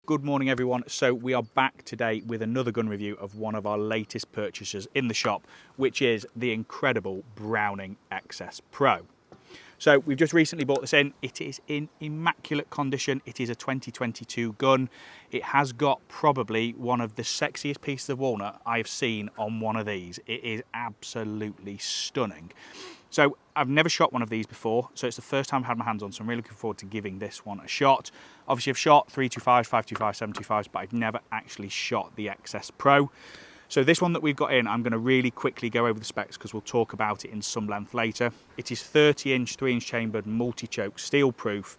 Good morning everyone. So we are back today with another gun review of one of our latest purchases in the shop, which is the incredible Browning XS Pro. So we've just recently bought this in. It is in immaculate condition. It is a 2022 gun. It has got probably one of the sexiest pieces of walnut I've seen on one of these. It is absolutely stunning. So I've never shot one of these before, so it's the first time I've had my hands on, so I'm really looking forward to giving this one a shot. Obviously I've shot 325s, 525s, 725s, but I've never actually shot the XS Pro. So this one that we've got in, I'm going to really quickly go over the specs because we'll talk about it in some length later. It is 30-inch, 3-inch chambered, multi-choke, steel proof,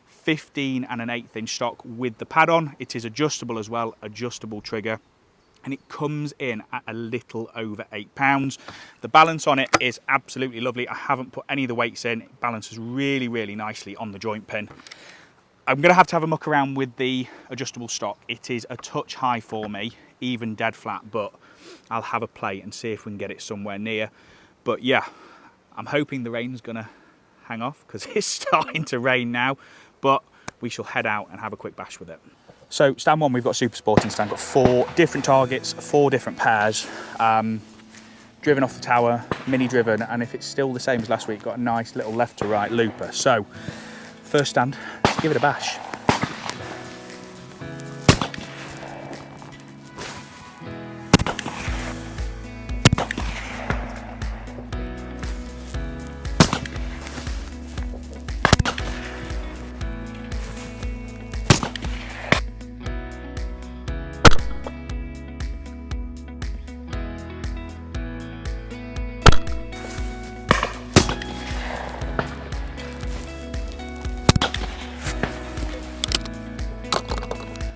15 and an 1/8 inch stock with the pad on. It is adjustable as well, adjustable trigger. And it comes in at a little over £8. The balance on it is absolutely lovely. I haven't put any of the weights in. It balances really, really nicely on the joint pin. I'm going to have a muck around with the adjustable stock. It is a touch high for me, even dead flat, but I'll have a play and see if we can get it somewhere near. But yeah, I'm hoping the rain's going to hang off because it's starting to rain now, but we shall head out and have a quick bash with it. So stand one, we've got super sporting stand, got 4 different targets, 4 different pairs, driven off the tower, mini driven, and if it's still the same as last week, got a nice little left to right looper. So first stand, let's give it a bash.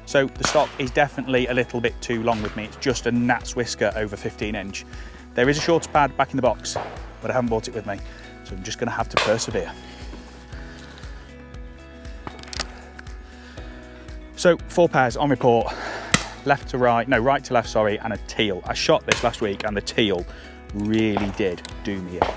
So the stock is definitely a little bit too long with me. It's just a Gnat's Whisker over 15-inch. There is a shorter pad back in the box, but I haven't brought it with me, so I'm just going to have to persevere. So 4 pairs on report, left to right, no, right to left, sorry, and a teal. I shot this last week and the teal really did do me in.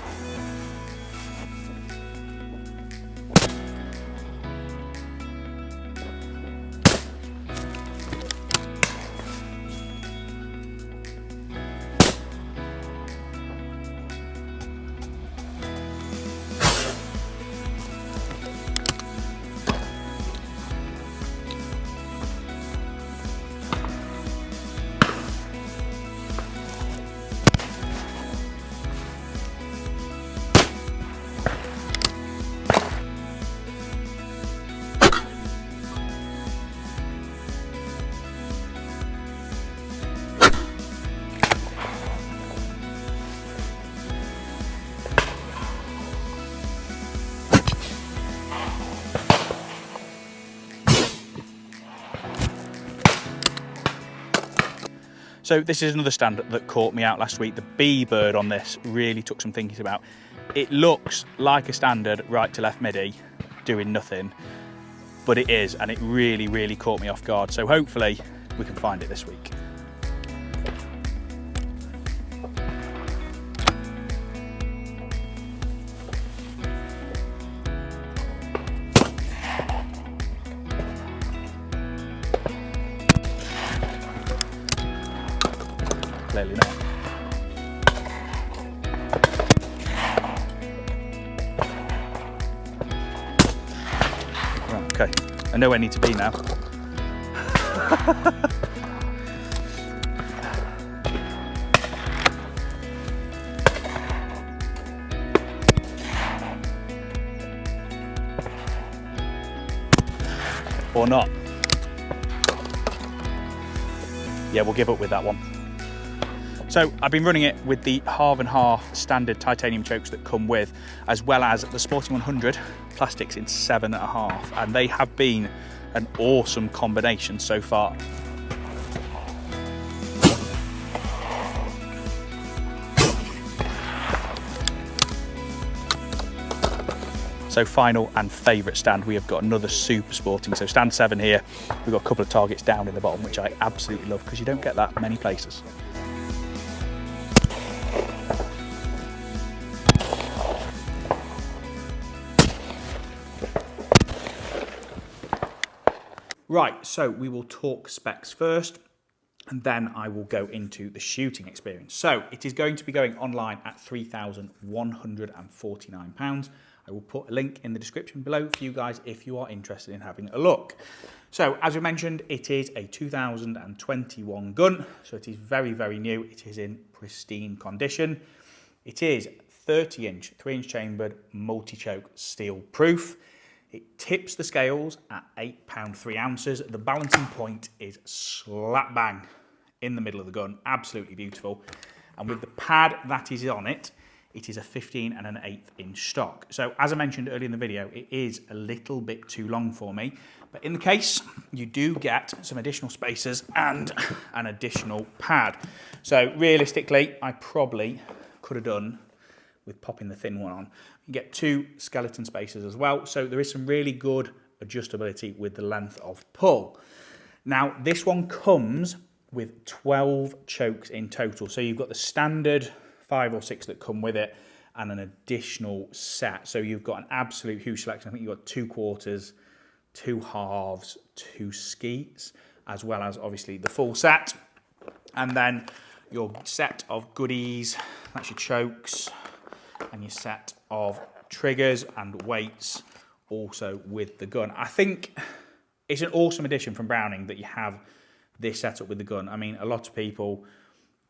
So this is another stand that caught me out last week. The B bird on this really took some thinking about. It looks like a standard right to left MIDI doing nothing, but it is, and it really, really caught me off guard. So hopefully we can find it this week. Clearly not. Right, okay, I know where I need to be now. Or not. Yeah, we'll give up with that one. So I've been running it with the half and half standard titanium chokes that come with, as well as the Sporting 100 plastics in 7.5, and they have been an awesome combination so far. So final and favourite stand, we have got another super sporting. So stand 7 here, we've got a couple of targets down in the bottom, which I absolutely love because you don't get that many places. Right, so we will talk specs first, and then I will go into the shooting experience. So it is going to be going online at £3,149. I will put a link in the description below for you guys if you are interested in having a look. So as we mentioned, it is a 2021 gun, so it is very, very new. It is in pristine condition. It is 30-inch, 3-inch chambered, multi-choke steel proof. It tips the scales at £8 3 ounces. The balancing point is slap bang in the middle of the gun, absolutely beautiful. And with the pad that is on it, it is a 15 1/8 inch stock. So as I mentioned earlier in the video, it is a little bit too long for me, but in the case, you do get some additional spacers and an additional pad. So realistically, I probably could have done with popping the thin one on. You get 2 skeleton spacers as well, so there is some really good adjustability with the length of pull. Now, this one comes with 12 chokes in total, so you've got the standard 5 or 6 that come with it and an additional set. So you've got an absolute huge selection. I think you've got 2 quarters, 2 halves, 2 skeets, as well as obviously the full set. And then your set of goodies, that's your chokes, and your set of triggers and weights also with the gun. I think it's an awesome addition from Browning that you have this setup with the gun. I mean, a lot of people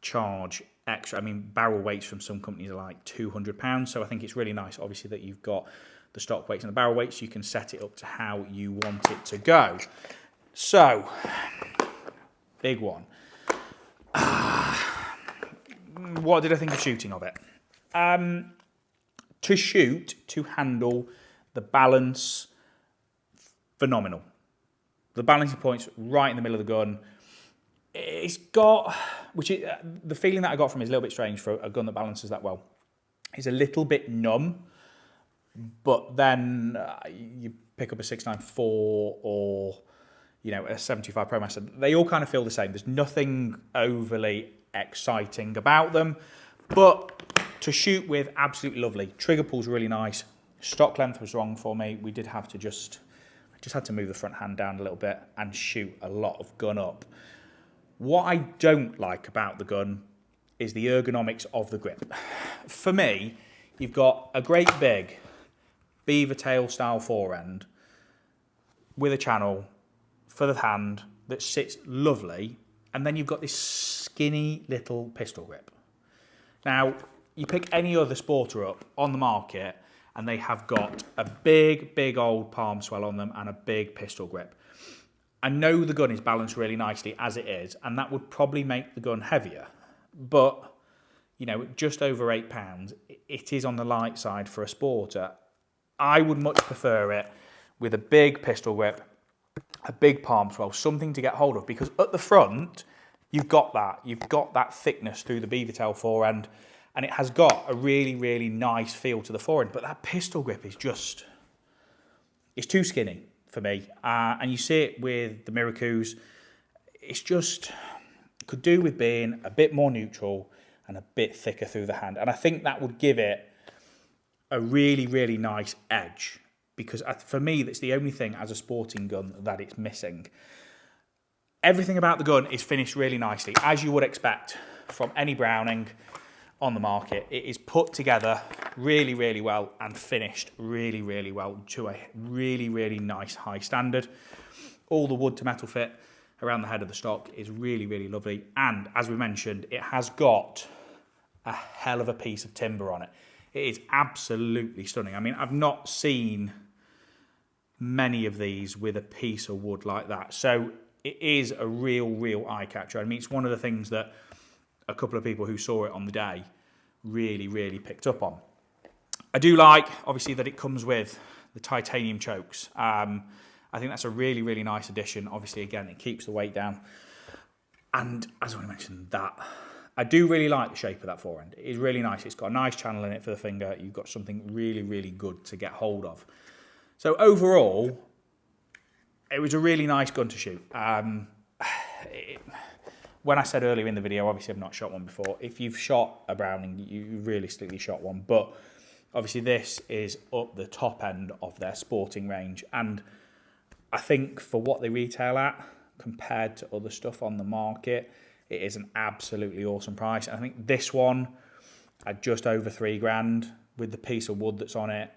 charge extra. I mean, barrel weights from some companies are like £200, so I think it's really nice, obviously, that you've got the stock weights and the barrel weights. You can set it up to how you want it to go. So, big one. What did I think of shooting of it? To shoot, to handle, the balance, phenomenal. The balancing point's right in the middle of the gun. It's got, the feeling that I got from it is a little bit strange for a gun that balances that well. It's a little bit numb, but then you pick up a 694 or, you know, a 75 Pro Master. They all kind of feel the same. There's nothing overly exciting about them, but to shoot with, absolutely lovely. Trigger pull's really nice. Stock length was wrong for me. We did have to I just had to move the front hand down a little bit and shoot a lot of gun up. What I don't like about the gun is the ergonomics of the grip. For me, you've got a great big beaver tail style forend with a channel for the hand that sits lovely, and then you've got this skinny little pistol grip. Now, you pick any other sporter up on the market and they have got a big, big old palm swell on them and a big pistol grip. I know the gun is balanced really nicely as it is, and that would probably make the gun heavier. But, you know, just over £8, it is on the light side for a sporter. I would much prefer it with a big pistol grip, a big palm swell, something to get hold of, because at the front, you've got that thickness through the beaver tail forend, and it has got a really, really nice feel to the forend. But that pistol grip is just, it's too skinny for me, and you see it with the Miracus. It's just, could do with being a bit more neutral and a bit thicker through the hand, and I think that would give it a really, really nice edge, because for me, that's the only thing as a sporting gun that it's missing. Everything about the gun is finished really nicely, as you would expect from any Browning on the market. It is put together really, really well and finished really, really well to a really, really nice high standard. All the wood to metal fit around the head of the stock is really, really lovely. And as we mentioned, it has got a hell of a piece of timber on it. It is absolutely stunning. I mean, I've not seen many of these with a piece of wood like that. So it is a real, real eye catcher. I mean, it's one of the things that a couple of people who saw it on the day really, really picked up on. I do like, obviously, that it comes with the titanium chokes. I think that's a really, really nice addition. Obviously, again, it keeps the weight down. And as I mentioned, that I do really like the shape of that forend. It is really nice. It's got a nice channel in it for the finger. You've got something really, really good to get hold of. So overall, it was a really nice gun to shoot. When I said earlier in the video, obviously I've not shot one before. If you've shot a Browning, you realistically shot one. But obviously this is up the top end of their sporting range. And I think for what they retail at compared to other stuff on the market, it is an absolutely awesome price. And I think this one at just over £3,000 with the piece of wood that's on it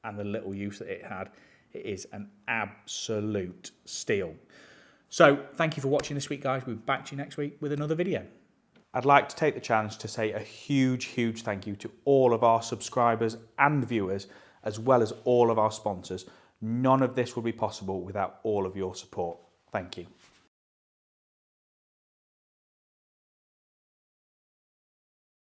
and the little use that it had, it is an absolute steal. So thank you for watching this week, guys. We'll be back to you next week with another video. I'd like to take the chance to say a huge, huge thank you to all of our subscribers and viewers, as well as all of our sponsors. None of this would be possible without all of your support. Thank you.